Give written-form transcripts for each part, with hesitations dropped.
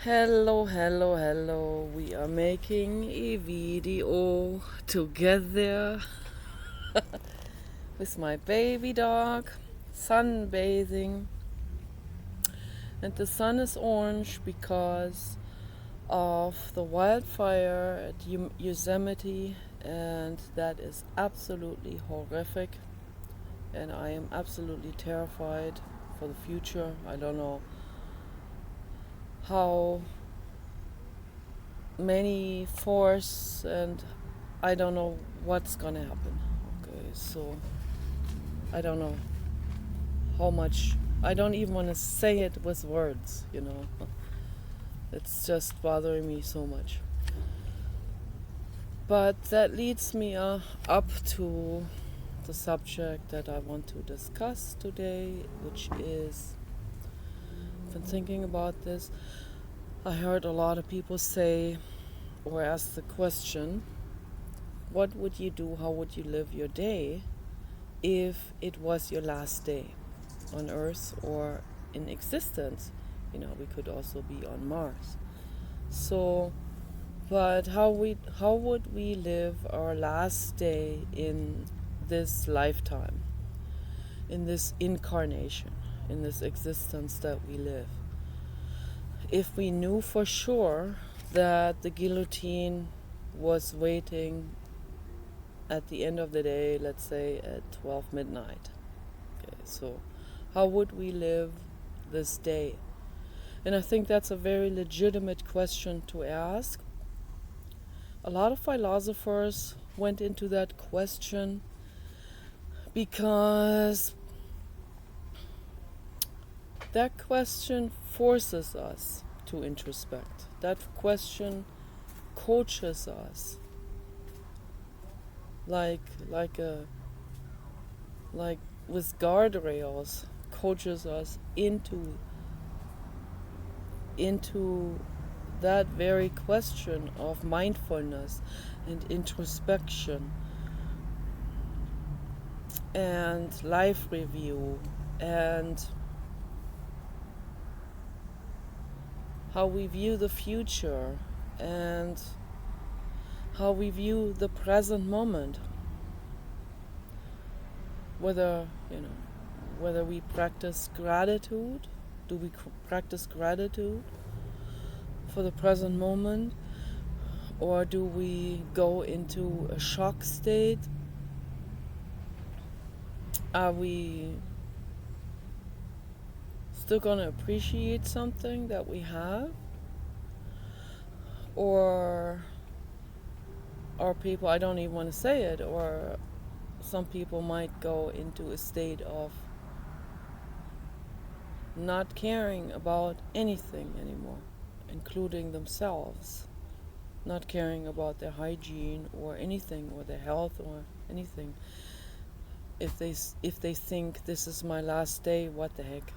Hello, hello, hello. We are making a video together with my baby dog, sunbathing. And the sun is orange because of the wildfire at Yosemite, and that is absolutely horrific. And I am absolutely terrified for the future. I don't know how many forests, and I don't know what's gonna happen. Okay, so I don't know how much. I don't even want to say it with words. It's just bothering me so much. But that leads me up to the subject that I want to discuss today, which is, I've been thinking about this. I heard a lot of people say or ask the question, what would you do, how would you live your day if it was your last day on Earth or in existence? We could also be on Mars. So, but how would we live our last day in this lifetime, in this incarnation, in this existence that we live? If we knew for sure that the guillotine was waiting at the end of the day, let's say at 12 midnight. Okay, so how would we live this day? And I think that's a very legitimate question to ask. A lot of philosophers went into that question because that question forces us to introspect. That question coaches us like with guardrails, coaches us into that very question of mindfulness and introspection and life review and how we view the future and how we view the present moment. Whether we practice gratitude, do we practice gratitude for the present moment, or do we go into a shock state? Are we still gonna appreciate something that we have? Or are people, I don't even want to say it, or some people might go into a state of not caring about anything anymore, including themselves, not caring about their hygiene or anything, or their health or anything. If they think this is my last day, what the heck?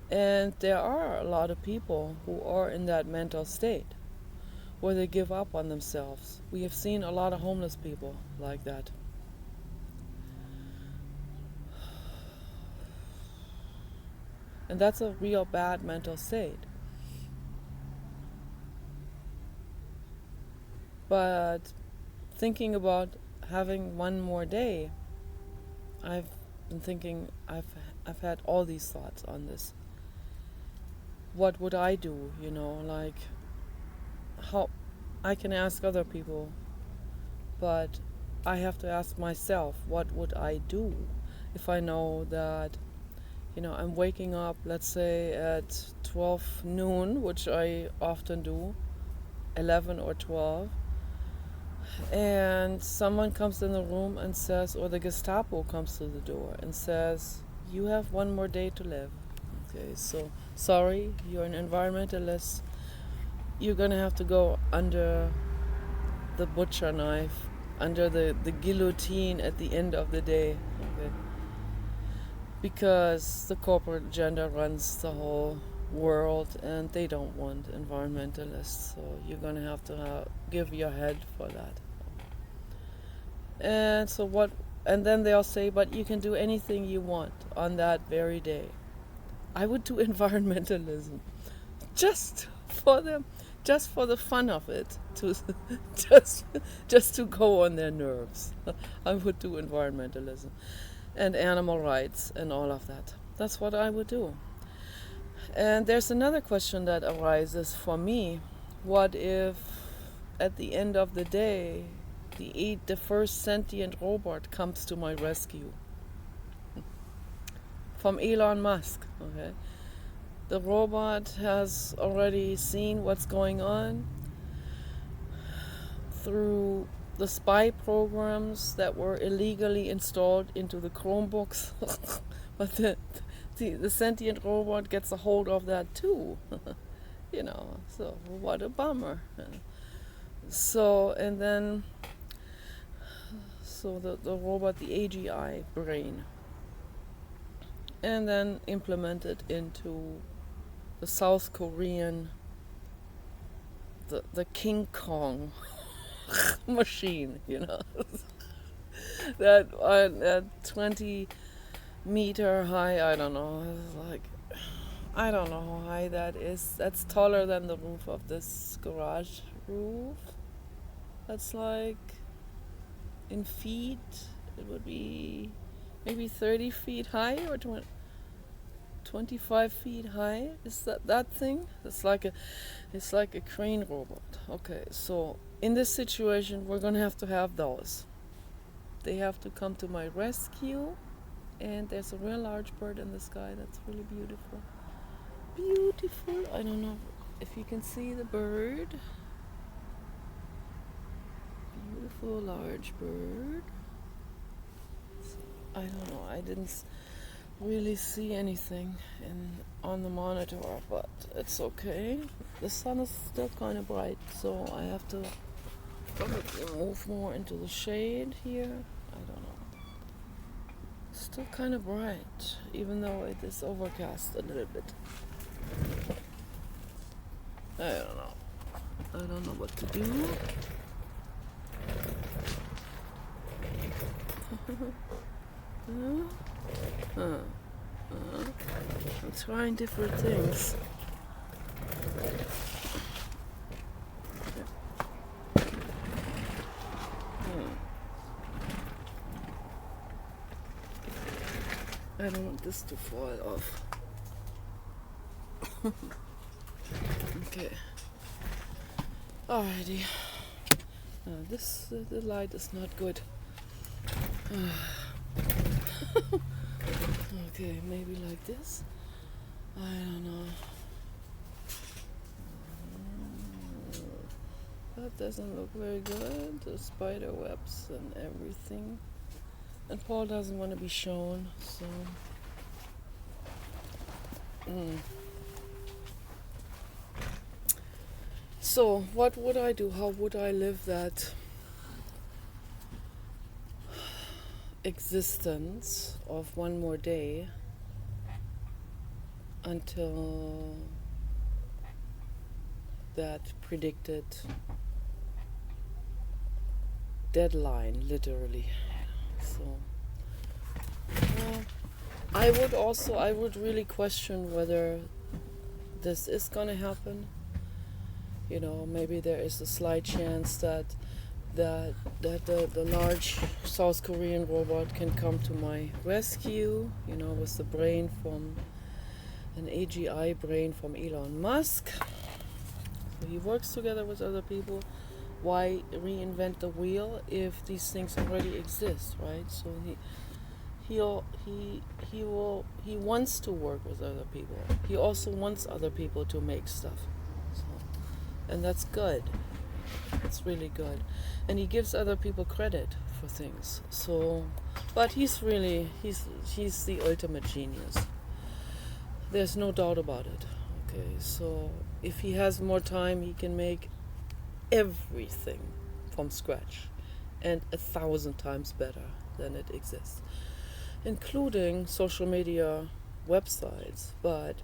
And there are a lot of people who are in that mental state where they give up on themselves. We have seen a lot of homeless people like that. And that's a real bad mental state. But thinking about having one more day, I've been thinking, I've had all these thoughts on this. What would I do? Like, how I can ask other people, but I have to ask myself, what would I do if I know that I'm waking up, let's say at 12 noon, which I often do, 11 or 12, and someone comes in the room and says, or the Gestapo comes to the door and says, you have one more day to live. Okay, so sorry, you're an environmentalist. You're gonna have to go under the butcher knife, under the guillotine at the end of the day. Okay. Because the corporate agenda runs the whole world and they don't want environmentalists, so you're gonna have to give your head for that. And then they'll say, but you can do anything you want on that very day. I would do environmentalism. just for them, just for the fun of it, to just to go on their nerves. I would do environmentalism and animal rights and all of that. That's what I would do. And there's another question that arises for me. What if at the end of the day the first sentient robot comes to my rescue? From Elon Musk, okay? The robot has already seen what's going on through the spy programs that were illegally installed into the Chromebooks. But the sentient robot gets a hold of that too. So what a bummer. So, and then, the robot, the AGI brain, and then implemented into the South Korean, the King Kong machine, that 20-meter high, I don't know how high that is. That's taller than the roof of this garage roof. That's like, in feet, it would be maybe 30 feet high or 25 feet high. Is that thing? It's like a crane robot. Okay, so in this situation, we're gonna have to have those. They have to come to my rescue, and there's a real large bird in the sky that's really beautiful. Beautiful. I don't know if you can see the bird. Beautiful large bird. I don't know. I didn't really see anything on the monitor, but it's okay. The sun is still kind of bright, so I have to probably move more into the shade here. I don't know. Still kind of bright, even though it is overcast a little bit. I don't know what to do. I'm trying different things. I don't want this to fall off. Okay. Alrighty. The light is not good. Okay, maybe like this. I don't know. That doesn't look very good. The spider webs and everything. And Paul doesn't want to be shown, so. So, what would I do? How would I live that existence of one more day until that predicted deadline, literally? So, I would really question whether this is gonna happen. Maybe there is a slight chance that the large South Korean robot can come to my rescue, with the brain from an AGI brain from Elon Musk. So he works together with other people. Why reinvent the wheel if these things already exist, right? So he wants to work with other people. He also wants other people to make stuff. And that's good. It's really good. And he gives other people credit for things. So, but he's the ultimate genius. There's no doubt about it. Okay, so if he has more time, he can make everything from scratch and 1,000 times better than it exists, including social media websites. But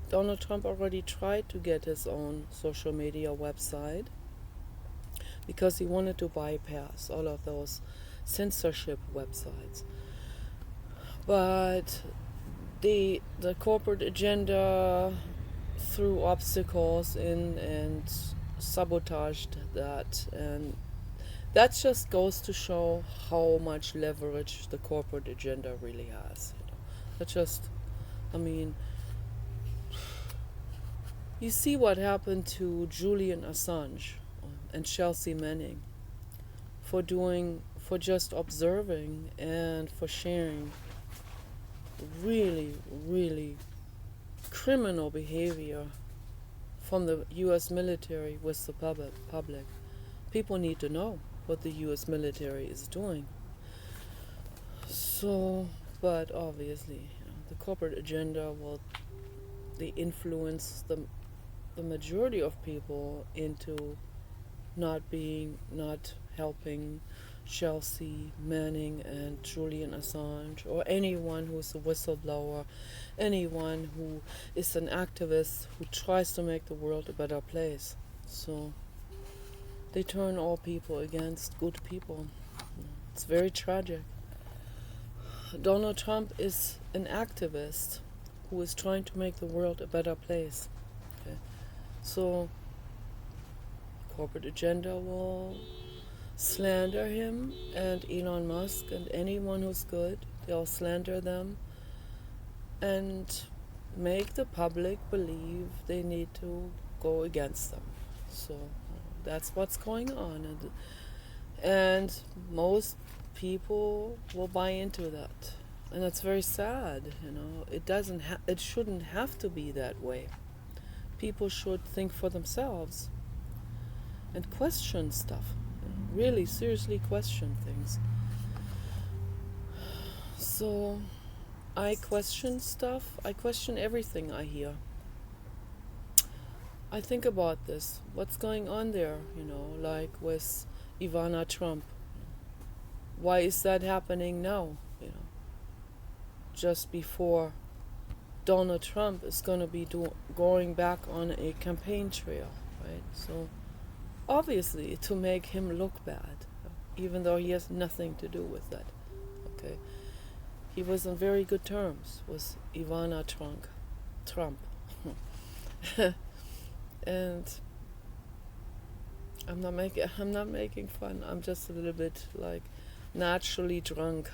Donald Trump already tried to get his own social media website because he wanted to bypass all of those censorship websites. But the corporate agenda threw obstacles in and sabotaged that, and that just goes to show how much leverage the corporate agenda really has. That just, I mean, you see what happened to Julian Assange and Chelsea Manning for just observing and for sharing really, really criminal behavior from the U.S. military with the public. People need to know what the U.S. military is doing. So, but obviously, the corporate agenda will they influence the majority of people into not helping Chelsea Manning and Julian Assange, or anyone who's a whistleblower, anyone who is an activist who tries to make the world a better place. So they turn all people against good people. It's very tragic. Donald Trump is an activist who is trying to make the world a better place. Okay? So corporate agenda will slander him and Elon Musk and anyone who's good. They'll slander them and make the public believe they need to go against them. So that's what's going on, and most people will buy into that, and that's very sad. It shouldn't have to be that way. People should think for themselves and question stuff. Really seriously question things. So I question stuff. I question everything I hear. I think about this. What's going on there, like with Ivana Trump? Why is that happening now? Just before Donald Trump is going to be going back on a campaign trail, right? So obviously to make him look bad, even though he has nothing to do with that. Okay, he was on very good terms with Ivana Trump. And I'm not making fun. I'm just a little bit like naturally drunk.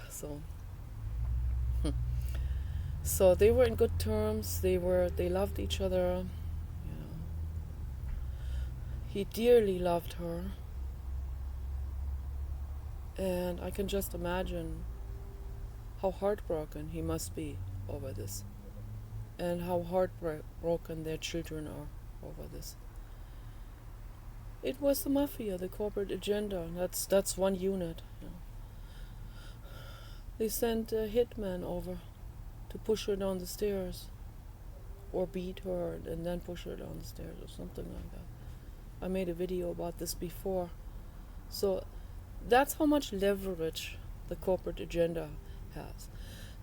So they were in good terms. They loved each other. He dearly loved her, and I can just imagine how heartbroken he must be over this, and how heartbroken their children are over this. It was the mafia, the corporate agenda. That's one unit. They sent a hitman over to push her down the stairs, or beat her and then push her down the stairs, or something like that. I made a video about this before. So that's how much leverage the corporate agenda has.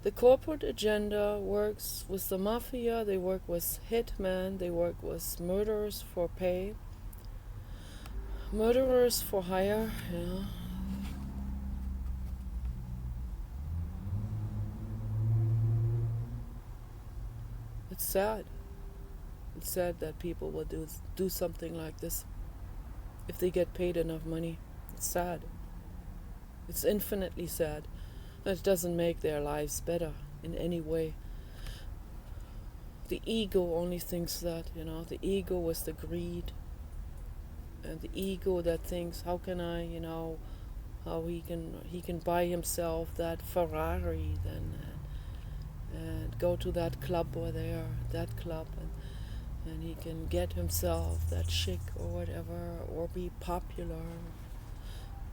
The corporate agenda works with the mafia, they work with hitmen, they work with murderers for pay, murderers for hire, It's sad. It's sad that people will do something like this if they get paid enough money. It's sad. It's infinitely sad. That doesn't make their lives better in any way. The ego only thinks that, the ego is the greed, and the ego that thinks, how can I, how he can buy himself that Ferrari then, and go to that club or that club, and he can get himself that chick or whatever, or be popular.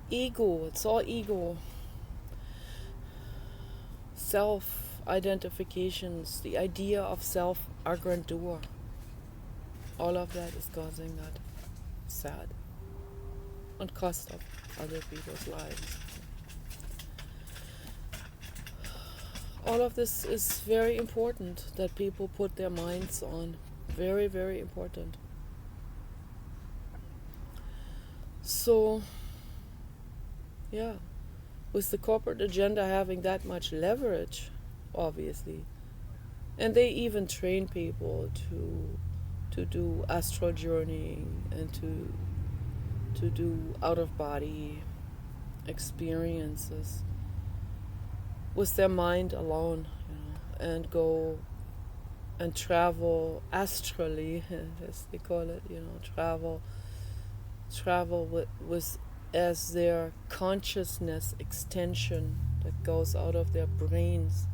Ego, it's all ego. Self-identifications, the idea of self-grandeur, all of that is causing that. Sad. On cost of other people's lives. All of this is very important that people put their minds on. Very, very important. So, yeah, with the corporate agenda having that much leverage, obviously, and they even train people to to do astral journeying and to do out of body experiences with their mind alone, and go and travel astrally, as they call it, travel with as their consciousness extension that goes out of their brains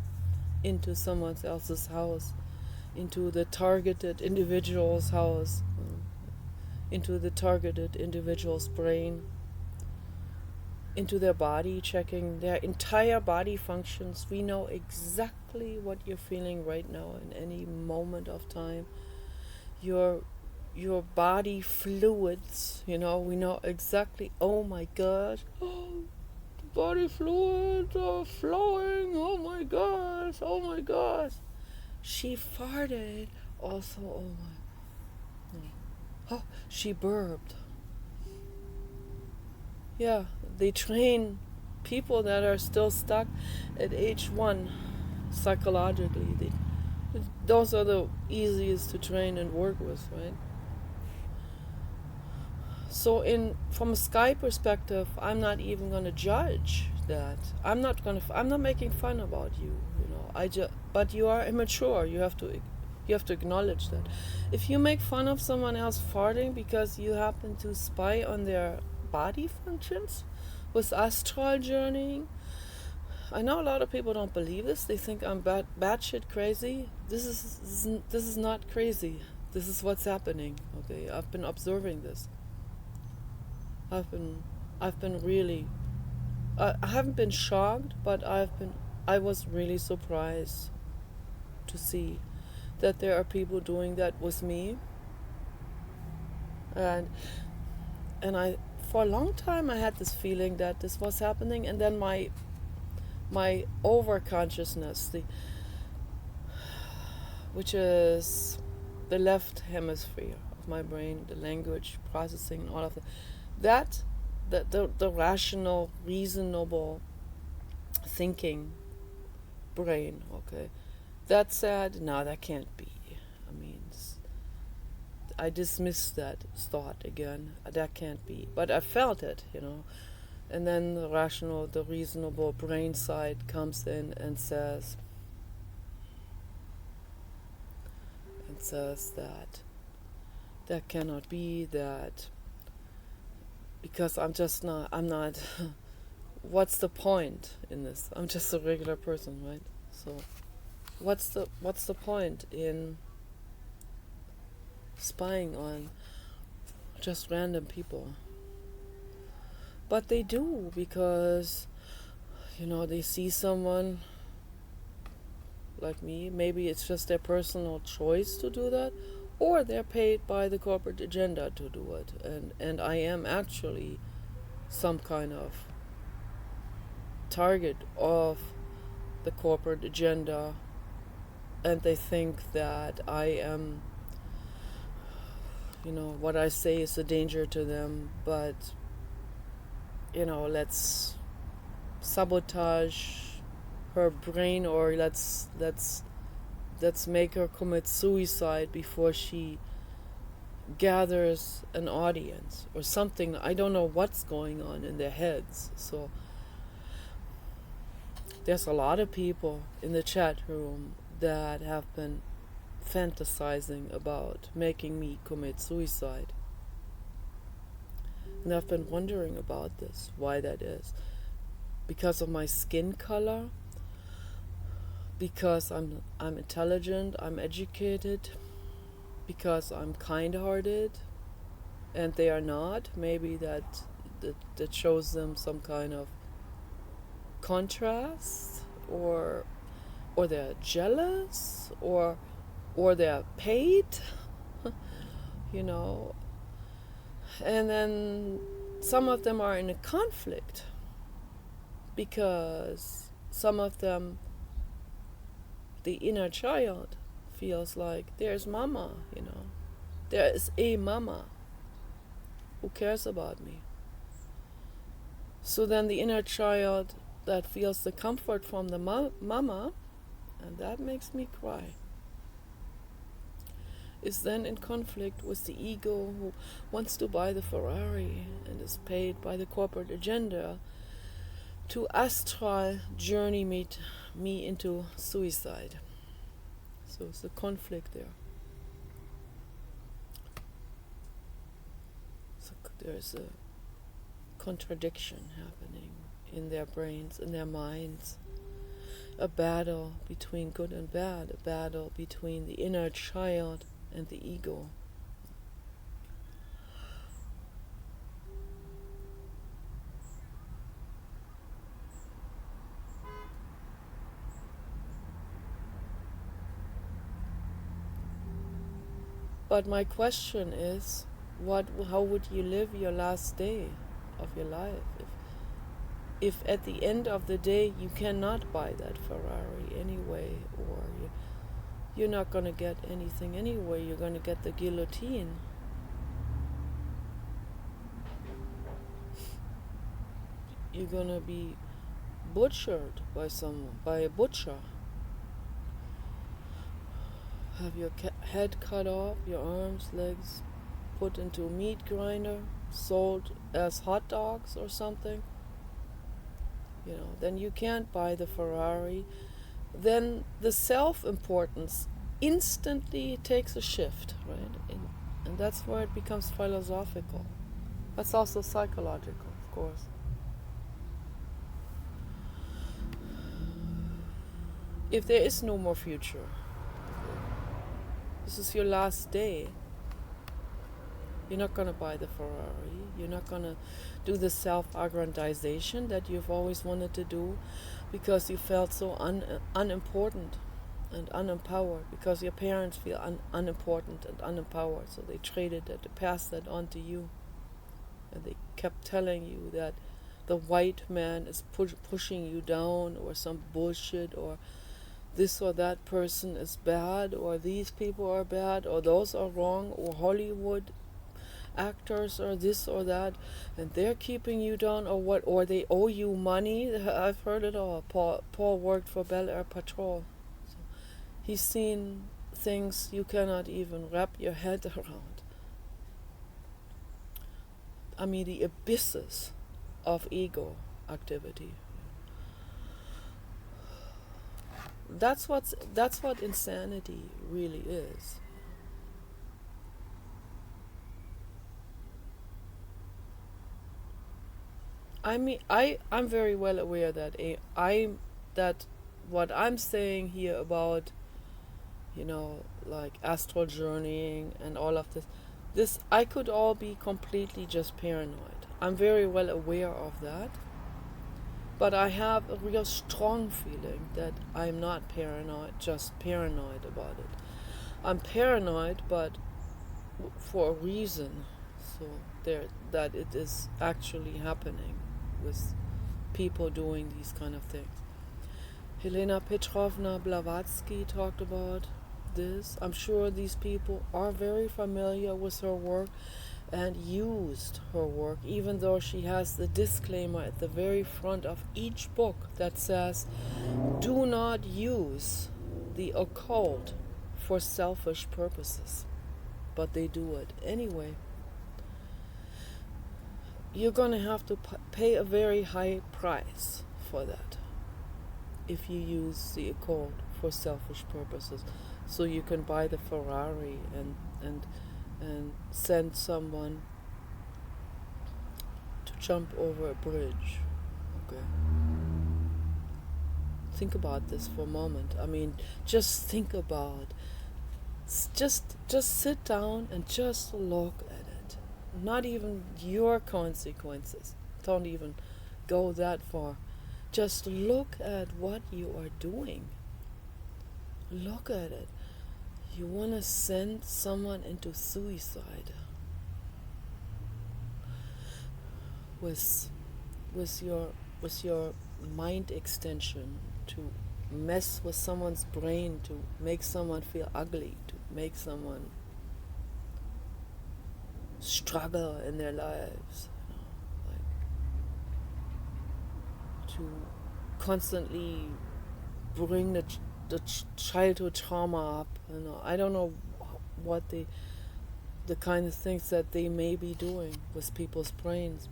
into someone else's house, into the targeted individual's house, into the targeted individual's brain, into their body, checking their entire body functions. We know exactly what you're feeling right now in any moment of time. Your body fluids, we know exactly, oh my gosh, oh, the body fluids are flowing, oh my gosh. She farted, also, oh my, no. Oh, she burped. Yeah, they train people that are still stuck at age 1 psychologically. Those are the easiest to train and work with, right? So from a Sky perspective, I'm not even going to judge that. I'm not making fun about you, but you are immature. You have to acknowledge that. If you make fun of someone else farting because you happen to spy on their body functions with astral journeying, I know a lot of people don't believe this. They think I'm batshit crazy. This is not crazy. This is what's happening. Okay, I've been observing this. I've been really, I haven't been shocked, but I was really surprised to see that there are people doing that with me. And I, for a long time, I had this feeling that this was happening, and then my overconsciousness, which is the left hemisphere of my brain, the language processing and all of that, the rational, reasonable thinking brain, okay, that said, no, that can't be. I dismissed that thought again. That can't be. But I felt it, And then the rational, the reasonable brain side comes in and says that cannot be, that because I'm not what's the point in this? I'm just a regular person, right? So what's the point in spying on just random people? But they do, because they see someone like me. Maybe it's just their personal choice to do that, or they're paid by the corporate agenda to do it, and I am actually some kind of target of the corporate agenda, and they think that I am, what I say is a danger to them, but let's sabotage her brain, or let's make her commit suicide before she gathers an audience or something. I don't know what's going on in their heads. So there's a lot of people in the chat room that have been fantasizing about making me commit suicide. And I've been wondering about this, why that is. Because of my skin color, because I'm intelligent, I'm educated, because I'm kind-hearted, and they are not. Maybe that shows them some kind of contrast, or they're jealous, or they're paid, And then some of them are in a conflict, because some of them, the inner child, feels like there's mama, there is a mama who cares about me. So then the inner child that feels the comfort from the mama, and that makes me cry. is then in conflict with the ego who wants to buy the Ferrari and is paid by the corporate agenda to astral journey me into suicide. So it's a conflict there. So there's a contradiction happening in their brains, in their minds. A battle between good and bad, a battle between the inner child and the ego. But my question is, how would you live your last day of your life if at the end of the day you cannot buy that Ferrari anyway, or you're not going to get anything anyway, you're going to get the guillotine? You're going to be butchered by someone, by a butcher. Have your head cut off, your arms, legs put into a meat grinder, sold as hot dogs or something. Then you can't buy the Ferrari. Then the self-importance instantly takes a shift, right? And that's where it becomes philosophical. That's also psychological, of course. If there is no more future, this is your last day, you're not going to buy the Ferrari. You're not going to do the self-aggrandization that you've always wanted to do because you felt so unimportant and unempowered, because your parents feel unimportant and unempowered, so they traded that, to pass that on to you. And they kept telling you that the white man is pushing you down, or some bullshit, or this or that person is bad, or these people are bad, or those are wrong, or Hollywood actors are this or that, and they're keeping you down, or what, or they owe you money. I've heard it all. Paul worked for Bel Air Patrol. So he's seen things you cannot even wrap your head around. I mean, the abysses of ego activity. That's what insanity really is. I mean, I'm very well aware that that what I'm saying here about, like astral journeying and all of this I could all be completely just paranoid. I'm very well aware of that. But I have a real strong feeling that I'm not paranoid, just paranoid about it. I'm paranoid, but for a reason. So that it is actually happening with people doing these kind of things. Helena Petrovna Blavatsky talked about this. I'm sure these people are very familiar with her work and used her work, even though she has the disclaimer at the very front of each book that says, do not use the occult for selfish purposes. But they do it anyway. You're going to have to pay a very high price for that if you use the occult for selfish purposes. So you can buy the Ferrari and send someone to jump over a bridge. Okay. Think about this for a moment. I mean, just think about, just sit down and just look at it. Not even your consequences. Don't even go that far. Just look at what you are doing. Look at it. You want to send someone into suicide with your mind extension, to mess with someone's brain, to make someone feel ugly, to make someone struggle in their lives, to constantly bring the childhood trauma up. I don't know what the kind of things that they may be doing with people's brains.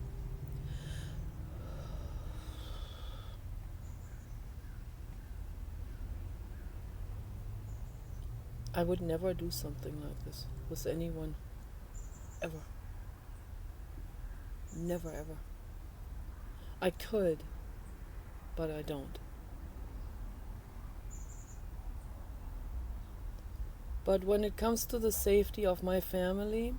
I would never do something like this with anyone, ever. Never, ever. I could, but I don't. But when it comes to the safety of my family,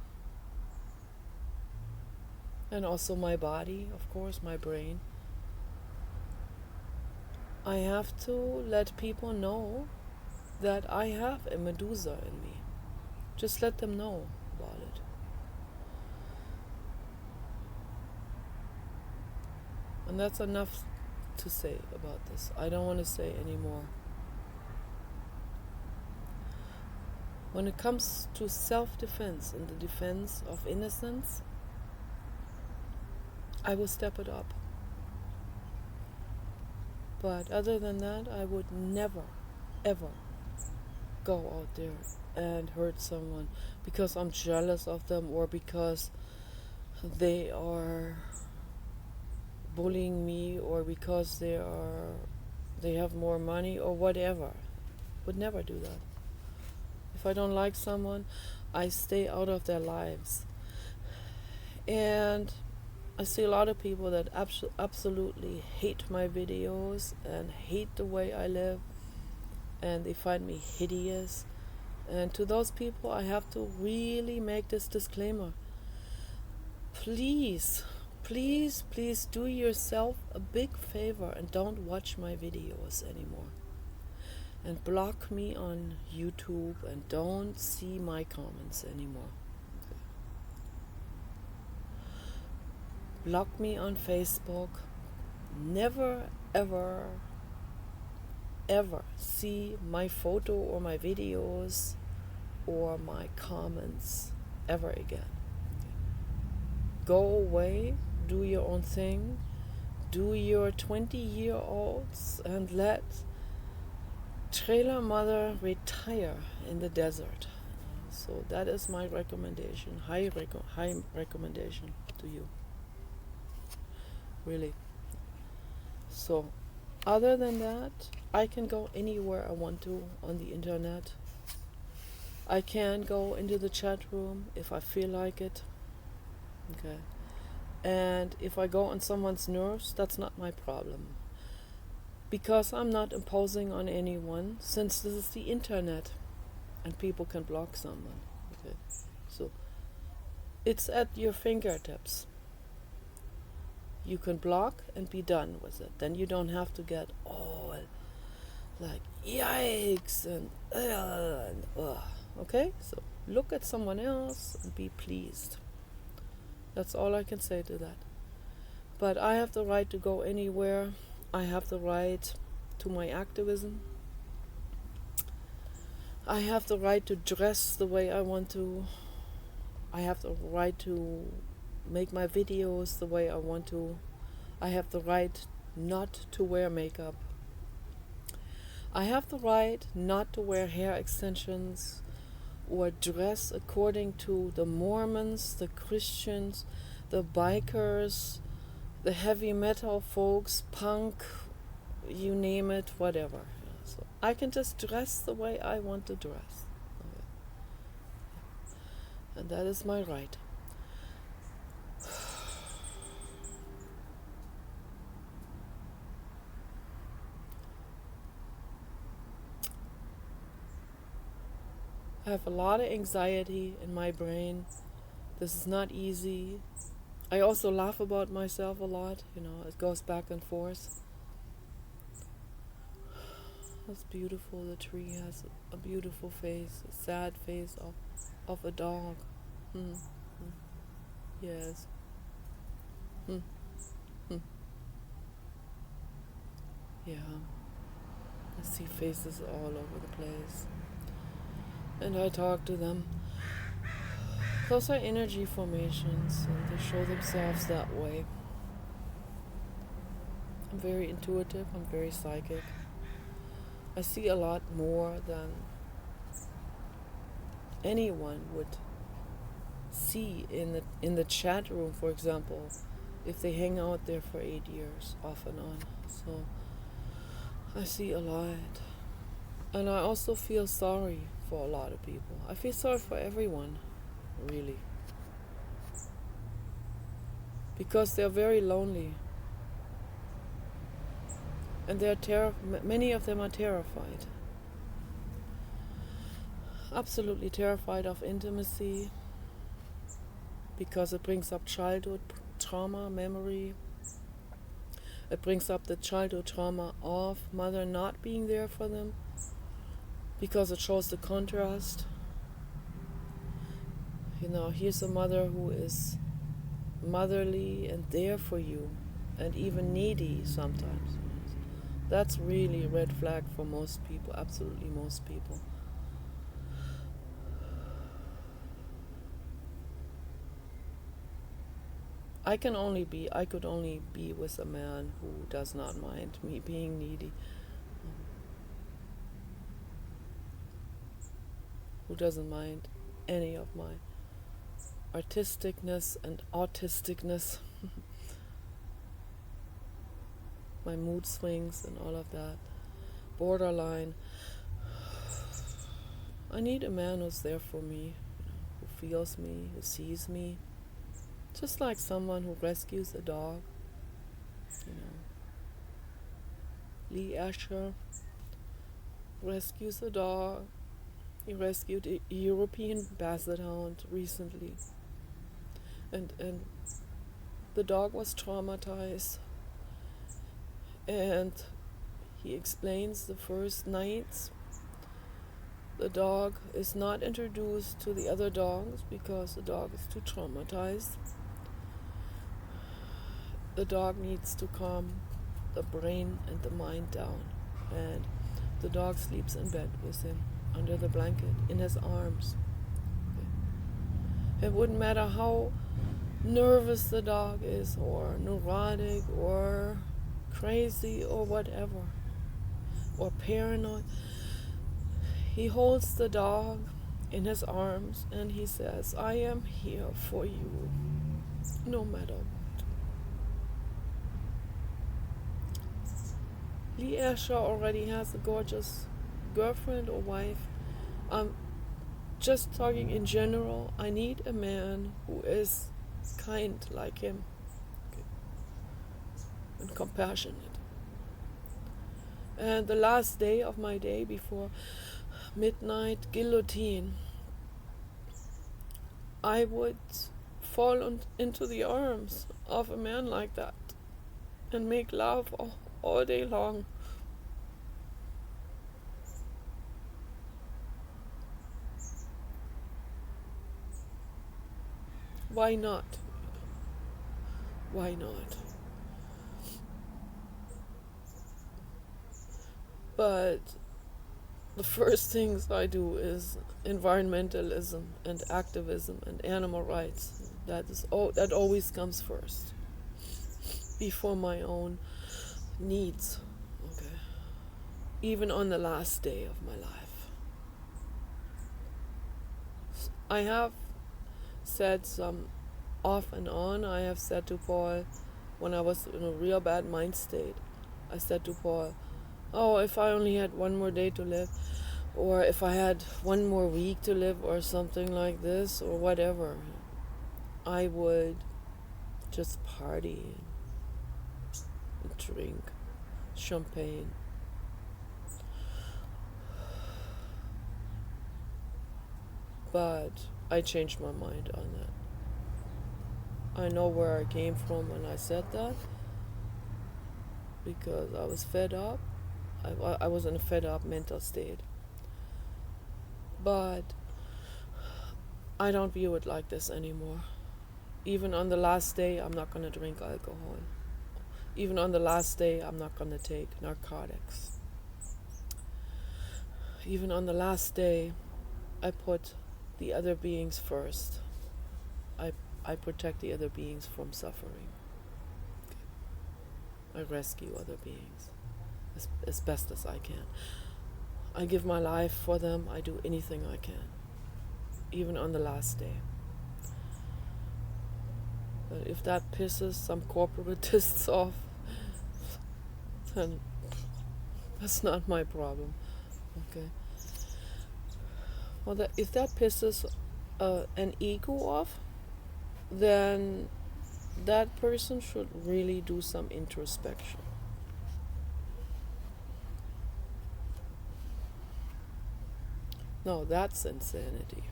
and also my body, of course, my brain, I have to let people know that I have a Medusa in me. Just let them know about it. And that's enough to say about this. I don't want to say any more. When it comes to self-defense and the defense of innocence, I will step it up. But other than that, I would never, ever go out there and hurt someone because I'm jealous of them or because they are bullying me or because they have more money or whatever. Would never do that. If I don't like someone, I stay out of their lives. And I see a lot of people that absolutely hate my videos and hate the way I live, and they find me hideous. And to those people, I have to really make this disclaimer. Please, please, please do yourself a big favor and don't watch my videos anymore. And block me on YouTube and don't see my comments anymore. Block me on Facebook. Never, ever, ever see my photo or my videos or my comments ever again. Go away, do your own thing, do your 20-year-olds and let Trailer Mother retire in the desert. So that is my recommendation, high recommendation to you. Really. So, other than that, I can go anywhere I want to on the internet. I can go into the chat room if I feel like it. Okay. And if I go on someone's nerves, that's not my problem. Because I'm not imposing on anyone, since this is the internet and people can block someone. Okay. So, it's at your fingertips. You can block and be done with it. Then you don't have to get all like yikes and okay? So look at someone else and be pleased. That's all I can say to that. But I have the right to go anywhere. I have the right to my activism. I have the right to dress the way I want to. I have the right to make my videos the way I want to. I have the right not to wear makeup. I have the right not to wear hair extensions or dress according to the Mormons, the Christians, the bikers, the heavy metal folks, punk, you name it, whatever. So I can just dress the way I want to dress. And that is my right. I have a lot of anxiety in my brain. This is not easy. I also laugh about myself a lot, it goes back and forth. That's beautiful. The tree has a beautiful face, a sad face of a dog. Yes. Yeah. I see faces all over the place. And I talk to them. Those are energy formations, and they show themselves that way. I'm very intuitive, I'm very psychic. I see a lot more than anyone would see in the chat room, for example, if they hang out there for 8 years off and on. So I see a lot. And I also feel sorry for a lot of people. I feel sorry for everyone, really. Because they're very lonely. And many of them are terrified. Absolutely terrified of intimacy. Because it brings up childhood trauma, memory. It brings up the childhood trauma of mother not being there for them. Because it shows the contrast. Here's a mother who is motherly and there for you, and even needy sometimes. That's really a red flag for most people, absolutely most people. I could only be with a man who does not mind me being needy, who doesn't mind any of my artisticness and autisticness, my mood swings and all of that, borderline. I need a man who's there for me, who feels me, who sees me, just like someone who rescues a dog. Lee Asher rescues a dog. He rescued a European Basset Hound recently. And the dog was traumatized. And he explains the first nights the dog is not introduced to the other dogs because the dog is too traumatized. The dog needs to calm the brain and the mind down. And the dog sleeps in bed with him, under the blanket, in his arms. It wouldn't matter how nervous the dog is, or neurotic, or crazy, or whatever, or paranoid. He holds the dog in his arms and he says, I am here for you, no matter what. Lee Asher already has a gorgeous girlfriend or wife. I'm just talking in general. I need a man who is kind like him, and compassionate. And the last day of my day before midnight guillotine, I would fall into the arms of a man like that and make love all day long. Why not? Why not? But the first things I do is environmentalism and activism and animal rights. That always comes first, before my own needs. Okay. Even on the last day of my life, I have said some off and on. I have said to Paul, when I was in a real bad mind state, I said to Paul, oh, if I only had one more day to live, or if I had one more week to live, or something like this, or whatever, I would just party and drink champagne. But I changed my mind on that. I know where I came from when I said that, because I was fed up. I was in a fed up mental state. But I don't view it like this anymore. Even on the last day, I'm not going to drink alcohol. Even on the last day, I'm not going to take narcotics. Even on the last day, I put the other beings first. I protect the other beings from suffering. I rescue other beings as best as I can. I give my life for them. I do anything I can. even on the last day. But if that pisses some corporatists off, then that's not my problem. Okay. Well, if that pisses an ego off, then that person should really do some introspection. No, that's insanity.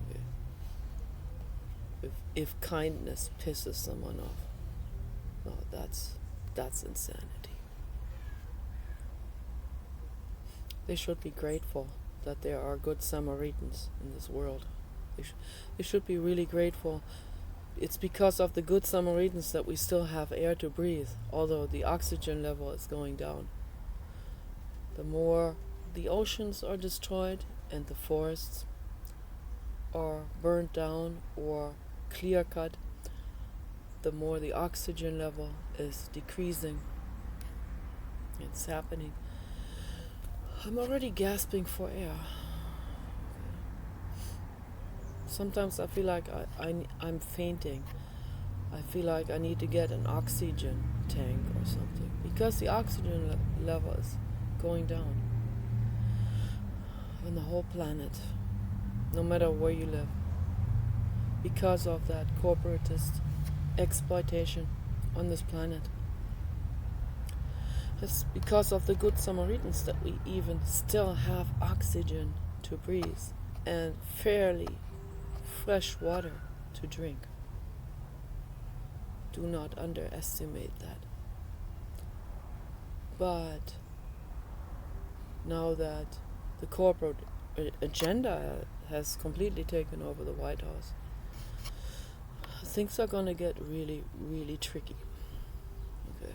Okay. If kindness pisses someone off, no, that's insanity. They should be grateful that there are good Samaritans in this world. They should be really grateful. It's because of the good Samaritans that we still have air to breathe, although the oxygen level is going down. The more the oceans are destroyed and the forests are burned down or clear cut, the more the oxygen level is decreasing. It's happening. I'm already gasping for air. Sometimes I feel like I'm fainting. I feel like I need to get an oxygen tank or something, because the oxygen level is going down on the whole planet, no matter where you live, because of that corporatist exploitation on this planet. It's because of the good Samaritans that we even still have oxygen to breathe and fairly fresh water to drink. Do not underestimate that. But now that the corporate agenda has completely taken over the White House, things are going to get really, really tricky. Okay.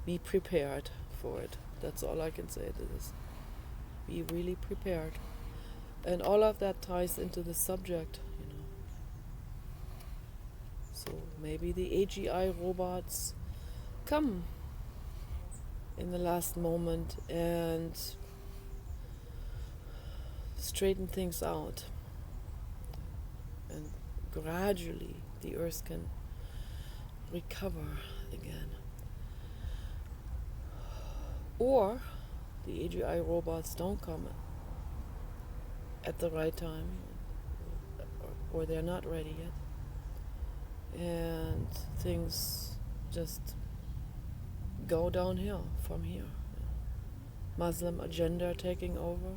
Be prepared for it. That's all I can say to this. Be really prepared. And all of that ties into the subject, So maybe the AGI robots come in the last moment and straighten things out. And gradually the Earth can recover again. Or the AGI robots don't come at the right time, or they're not ready yet. And things just go downhill from here. Muslim agenda taking over.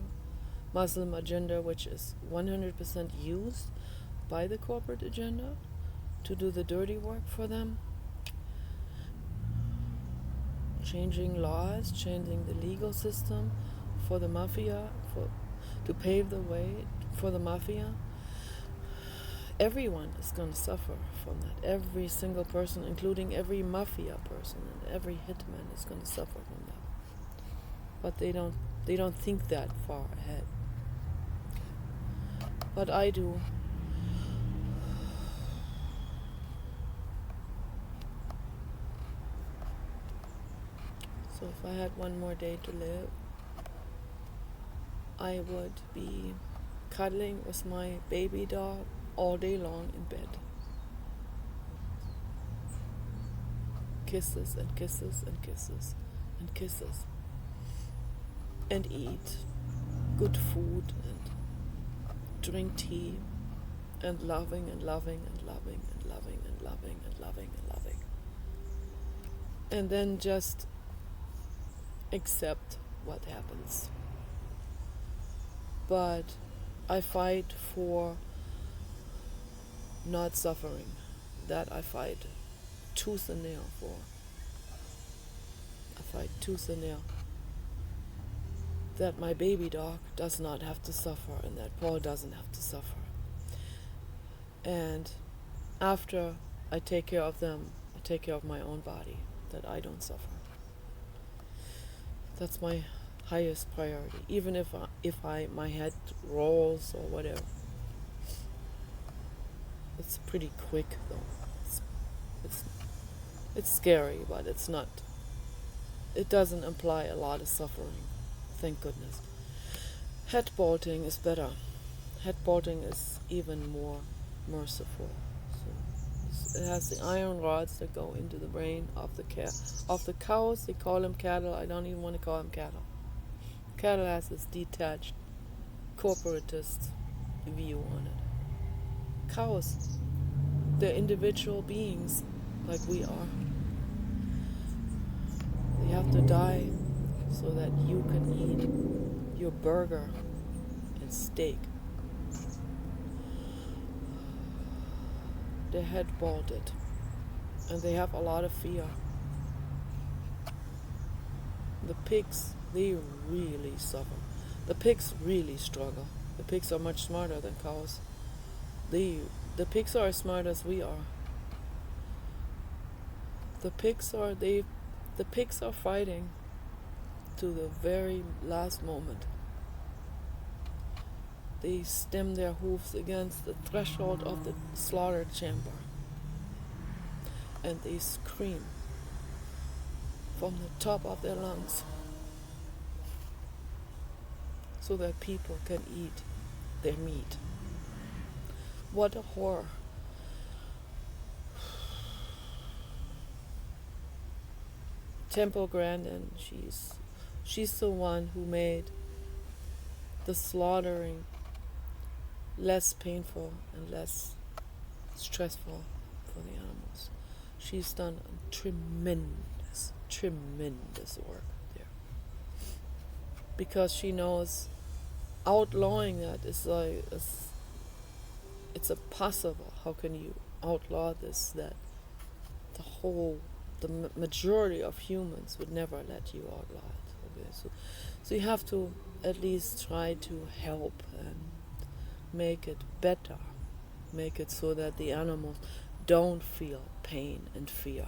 Muslim agenda which is 100% used by the corporate agenda to do the dirty work for them. Changing laws, changing the legal system for the mafia, to pave the way for the mafia. Everyone is going to suffer from that. Every single person, including every mafia person and every hitman, is going to suffer from that. But they don't think that far ahead. But I do. So if I had one more day to live, I would be cuddling with my baby dog all day long in bed. Kisses and kisses and kisses and kisses. And eat good food and drink tea and loving and loving and loving and loving and loving and loving and loving. And then just accept what happens. But I fight for not suffering. That I fight tooth and nail for. I fight tooth and nail. That my baby dog does not have to suffer and that Paul doesn't have to suffer. And after I take care of them, I take care of my own body, that I don't suffer. That's my highest priority, even if my head rolls or whatever. It's pretty quick though. It's scary, but it's not. It doesn't imply a lot of suffering. Thank goodness. Head bolting is better. Headboarding is even more merciful. So it has the iron rods that go into the brain of the cows. They call them cattle. I don't even want to call them cattle. Cattle has this detached, corporatist view on it. Cows, they're individual beings like we are. They have to die so that you can eat your burger and steak. They're head-boarded, and they have a lot of fear. The pigs, they really suffer. The pigs really struggle. The pigs are much smarter than cows. The pigs are as smart as we are. The pigs are fighting to the very last moment. They stem their hooves against the threshold of the slaughter chamber, and they scream from the top of their lungs so that people can eat their meat. What a horror. Temple Grandin, she's the one who made the slaughtering less painful and less stressful for the animals. She's done tremendous work there. Because she knows outlawing that is like, it's impossible. How can you outlaw this? That the majority of humans would never let you outlaw it. Okay, so you have to at least try to help and make it better. Make it so that the animals don't feel pain and fear.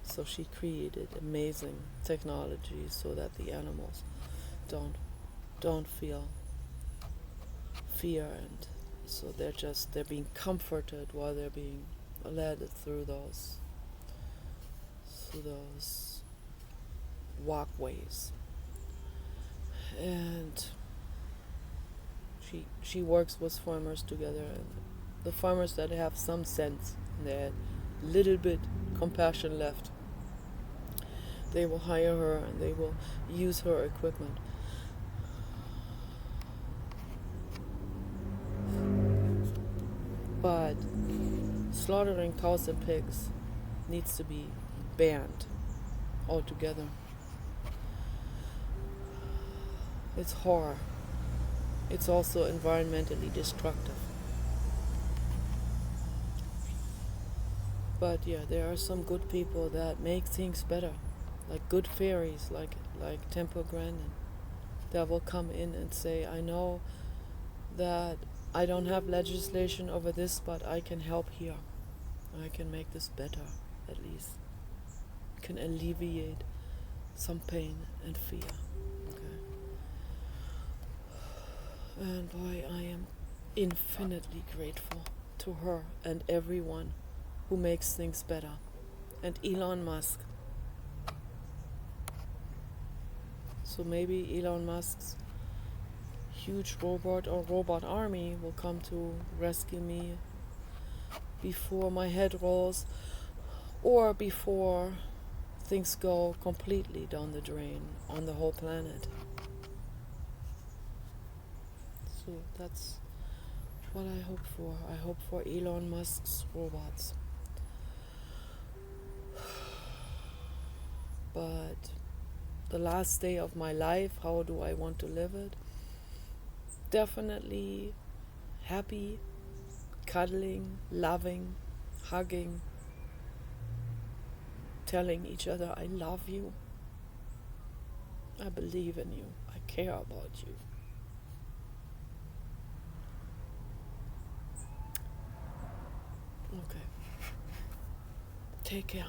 So she created amazing technology so that the animals don't feel fear, and so they're being comforted while they're being led through those walkways. And she works with farmers together, and the farmers that have some sense and they had little bit compassion left, they will hire her and they will use her equipment. But slaughtering cows and pigs needs to be banned altogether. It's horror. It's also environmentally destructive. But yeah, there are some good people that make things better, like good fairies, like Temple Grandin, that will come in and say, I know that I don't have legislation over this, but I can help here. I can make this better, at least. Can alleviate some pain and fear. Okay. And boy, I am infinitely grateful to her and everyone who makes things better. And Elon Musk. So maybe Elon Musk's huge robot army will come to rescue me before my head rolls, or before things go completely down the drain on the whole planet. So that's what I hope for. I hope for Elon Musk's robots. But the last day of my life, how do I want to live it? Definitely happy, cuddling, loving, hugging, telling each other I love you, I believe in you, I care about you. Okay. Take care.